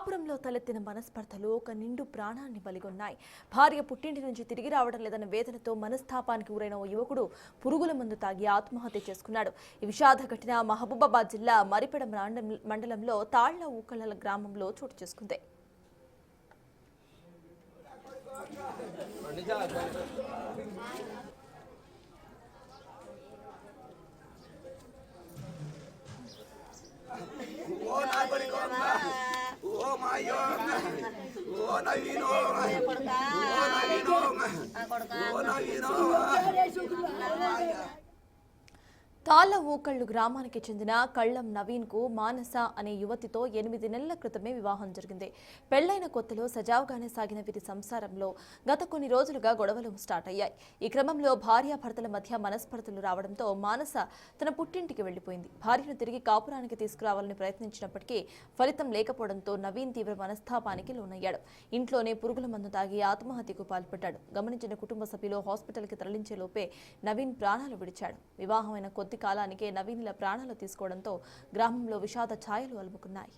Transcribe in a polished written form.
కాపురంలో తలెత్తిన మనస్పర్ధలు ఒక నిండు ప్రాణాన్ని బలిగొన్నాయి. భార్య పుట్టింటి నుంచి తిరిగి రావడం లేదన్న వేదనతో మనస్తాపానికి గురైన ఓ యువకుడు పురుగుల మందు తాగి ఆత్మహత్య చేసుకున్నాడు. ఈ విషాద ఘటన మహబూబాబాద్ జిల్లా మరిపెడ మండలంలో తాళ్ల ఊకల గ్రామంలో చోటు చేసుకుంది. తాళ్ల ఊకళ్లు గ్రామానికి చెందిన కళ్లం నవీన్ కు మానస అనే యువతితో 8 నెలల క్రితమే వివాహం జరిగింది. పెళ్లైన కొత్తలో సజావుగానే సాగిన వీరి సంసారంలో గత కొన్ని రోజులుగా గొడవలు స్టార్ట్ అయ్యాయి. ఈ క్రమంలో భార్యాభర్తల మధ్య మనస్పర్ధలు రావడంతో మానస తన పుట్టింటికి వెళ్లిపోయింది. భార్యను తిరిగి కాపురానికి తీసుకురావాలని ప్రయత్నించినప్పటికీ ఫలితం లేకపోవడంతో నవీన్ తీవ్ర మనస్తాపానికి లోనయ్యాడు. ఇంట్లోనే పురుగుల మందు తాగి ఆత్మహత్యకు పాల్పడ్డాడు. గమనించిన కుటుంబ సభ్యులు హాస్పిటల్కి తరలించే లోపే నవీన్ ప్రాణాలు విడిచాడు. వివాహమైన కొద్ది కాలానికే నవీన్ ఇలా ప్రాణాలు తీసుకోవడంతో గ్రామంలో విషాద ఛాయలు అలుముకున్నాయి.